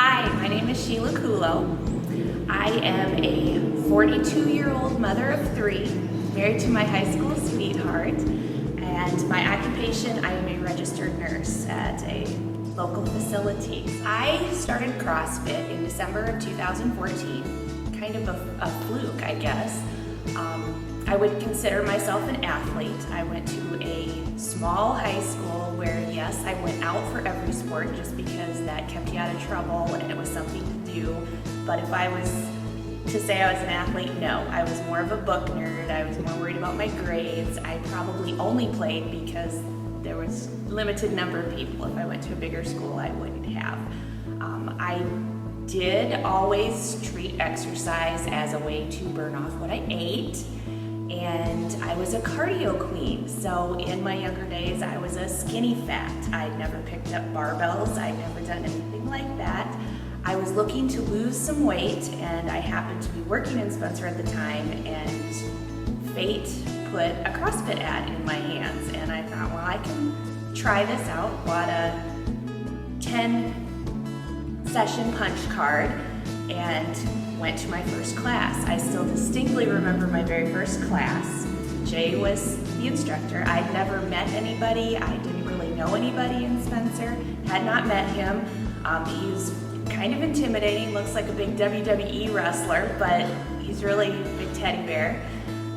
Hi, my name is Sheila. I am a 42-year-old mother of three, married to my high school sweetheart, and my occupation, I am a registered nurse at a local facility. I started CrossFit in December of 2014, kind of a fluke, I guess. I would consider myself an athlete. I went to a small high school where, yes, I went out for every sport just because that kept you out of trouble and it was something to do. But if I was to say I was an athlete, no. I was more of a book nerd. I was more worried about my grades. I probably only played because there was a limited number of people. If I went to a bigger school, I wouldn't have. I did always treat exercise as a way to burn off what I ate. And I was a cardio queen, so in my younger days I was a skinny fat. I'd never picked up barbells, I'd never done anything like that. I was looking to lose some weight, and I happened to be working in Spencer at the time, and fate put a CrossFit ad in my hands, and I thought, well, I can try this out. Bought a 10 session punch card and went to my first class. I still distinctly remember my very first class. Jay was the instructor. I'd never met anybody. I didn't really know anybody in Spencer, had not met him. He was kind of intimidating, looks like a big WWE wrestler, but he's really a big teddy bear.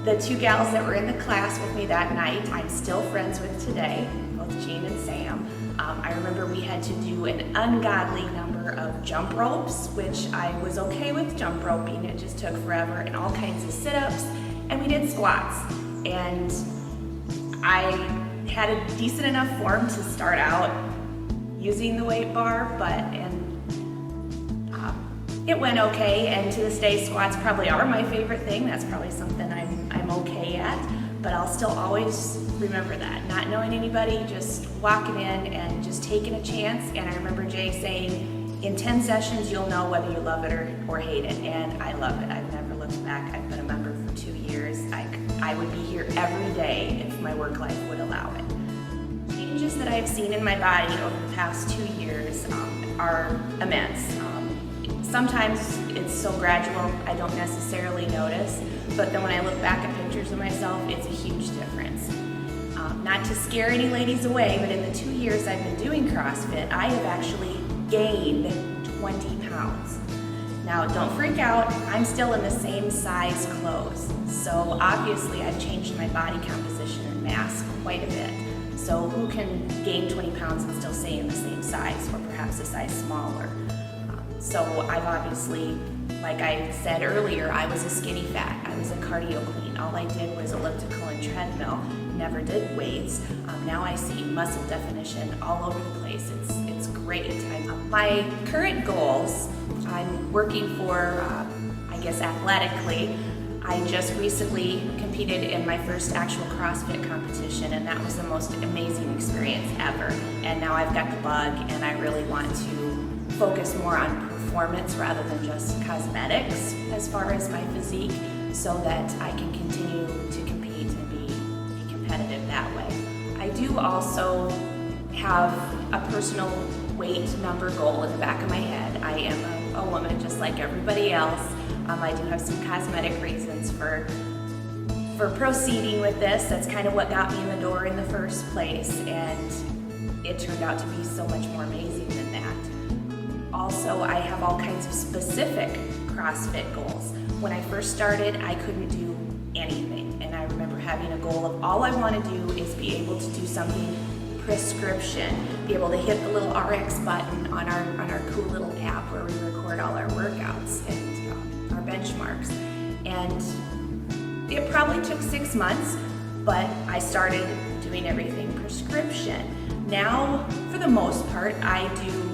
The two gals that were in the class with me that night, I'm still friends with today, both Jean and Sam. I remember we had to do an ungodly number of jump ropes, which I was okay with jump roping. It just took forever, and all kinds of sit-ups, and we did squats. And I had a decent enough form to start out using the weight bar, it went okay, and to this day squats probably are my favorite thing. That's probably something I'm okay at, but I'll still always remember that. Not knowing anybody, just walking in and just taking a chance. And I remember Jay saying, in 10 sessions you'll know whether you love it or hate it, and I love it. I've never looked back. I've been a member for 2 years. I would be here every day if my work life would allow it. Changes that I've seen in my body over the past 2 years are immense. Sometimes it's so gradual I don't necessarily notice, but then when I look back at pictures of myself, it's a huge difference. Not to scare any ladies away, but in the 2 years I've been doing CrossFit, I have actually gained 20 pounds. Now, don't freak out, I'm still in the same size clothes, so obviously I've changed my body composition and mass quite a bit. So who can gain 20 pounds and still stay in the same size, or perhaps a size smaller? So I've obviously, like I said earlier, I was a skinny fat. I was a cardio queen. All I did was elliptical and treadmill, never did weights. Now I see muscle definition all over the place. It's great. My current goals, I'm working for, I guess athletically. I just recently competed in my first actual CrossFit competition, and that was the most amazing experience ever. And now I've got the bug, and I really want to focus more on performance rather than just cosmetics as far as my physique, so that I can continue to compete and be competitive that way. I do also have a personal weight number goal in the back of my head. I am a woman just like everybody else. I do have some cosmetic reasons for proceeding with this. That's kind of what got me in the door in the first place, and it turned out to be so much more amazing than that. Also, I have all kinds of specific CrossFit goals. When I first started, I couldn't do anything, and I remember having a goal of all I want to do is be able to do something prescription, be able to hit the little RX button on our cool little app where we record all our workouts and our benchmarks. And it probably took 6 months, but I started doing everything prescription. Now, for the most part, I do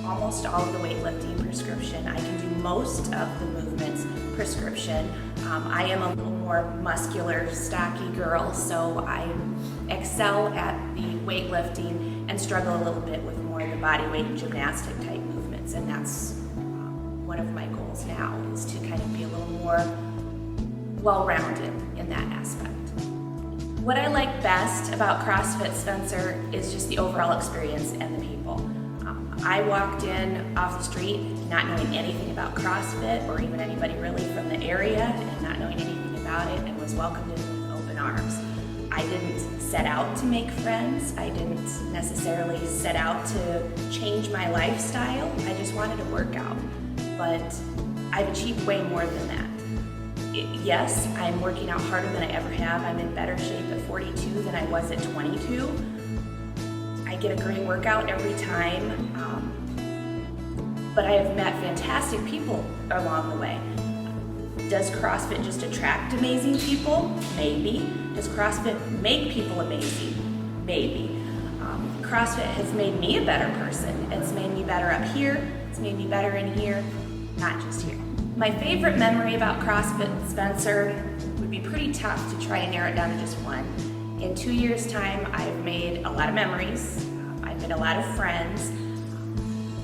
almost all of the weightlifting prescription. I can do most of the movements prescription. I am a little more muscular, stocky girl, so I excel at the weightlifting and struggle a little bit with more of the body weight and gymnastic type movements, and that's one of my goals now, is to kind of be a little more well-rounded in that aspect. What I like best about CrossFit Spencer is just the overall experience and the people. I walked in off the street not knowing anything about CrossFit or even anybody really from the area, and not knowing anything about it, and was welcomed in with open arms. I didn't set out to make friends. I didn't necessarily set out to change my lifestyle. I just wanted to work out. But I've achieved way more than that. Yes, I'm working out harder than I ever have. I'm in better shape at 42 than I was at 22. I get a great workout every time. But I have met fantastic people along the way. Does CrossFit just attract amazing people? Maybe. Does CrossFit make people amazing? Maybe. CrossFit has made me a better person. It's made me better up here. It's made me better in here, not just here. My favorite memory about CrossFit Spencer would be pretty tough to try and narrow it down to just one. In 2 years' time, I've made a lot of memories. I've made a lot of friends.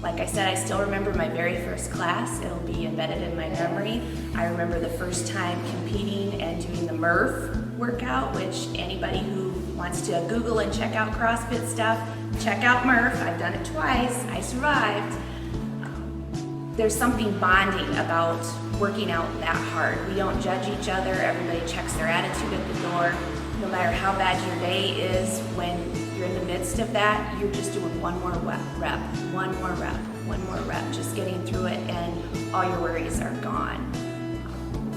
Like I said, I still remember my very first class. It'll be embedded in my memory. I remember the first time competing and doing the Murph workout, which anybody who wants to Google and check out CrossFit stuff, check out Murph. I've done it twice. I survived. There's something bonding about working out that hard. We don't judge each other. Everybody checks their attitude at the door. No matter how bad your day is, when you're in the midst of that, you're just doing one more rep, one more rep, just getting through it, and all your worries are gone.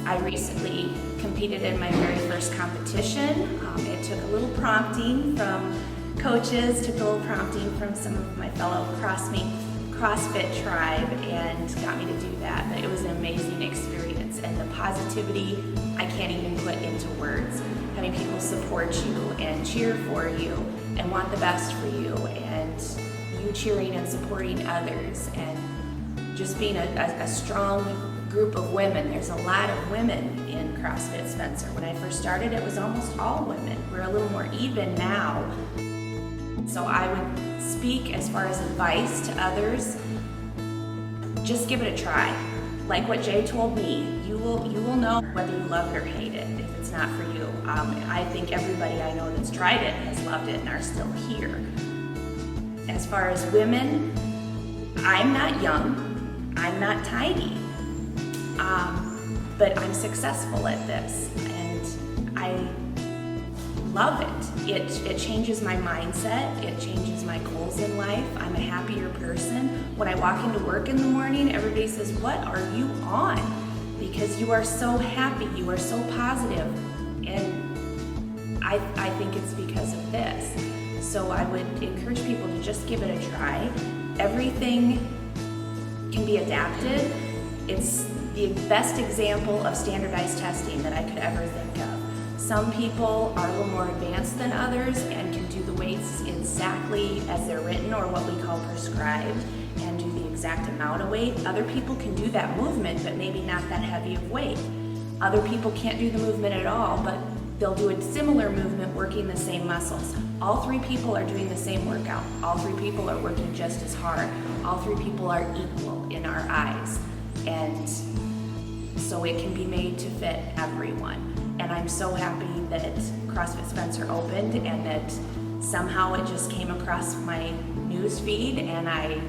I recently competed in my very first competition. It took a little prompting from coaches, took a little prompting from some of my fellow CrossFit tribe, and got me to do that. But it was an amazing experience, and the positivity I can't even put into words. Having people support you and cheer for you and want the best for you, and you cheering and supporting others, and just being a strong group of women. There's a lot of women in CrossFit Spencer. When I first started, it was almost all women. We're a little more even now. So I would speak as far as advice to others, just give it a try. Like what Jay told me, you will know whether you love it or hate it if it's not for you. I think everybody I know that's tried it has loved it and are still here. As far as women, I'm not young, I'm not tiny, but I'm successful at this, and I love it. It changes my mindset, it changes my goals in life. I'm a happier person. When I walk into work in the morning, everybody says, "What are you on?" Because you are so happy, you are so positive, and I think it's because of this. So I would encourage people to just give it a try. Everything can be adapted. It's the best example of standardized testing that I could ever think of. Some people are a little more advanced than others and can do the weights exactly as they're written, or what we call prescribed, and do the exact amount of weight. Other people can do that movement, but maybe not that heavy of weight. Other people can't do the movement at all, but they'll do a similar movement working the same muscles. All three people are doing the same workout. All three people are working just as hard. All three people are equal in our eyes. And so it can be made to fit everyone. And I'm so happy that CrossFit Spencer opened, and that somehow it just came across my news feed, and I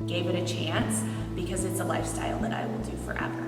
gave it a chance, because it's a lifestyle that I will do forever.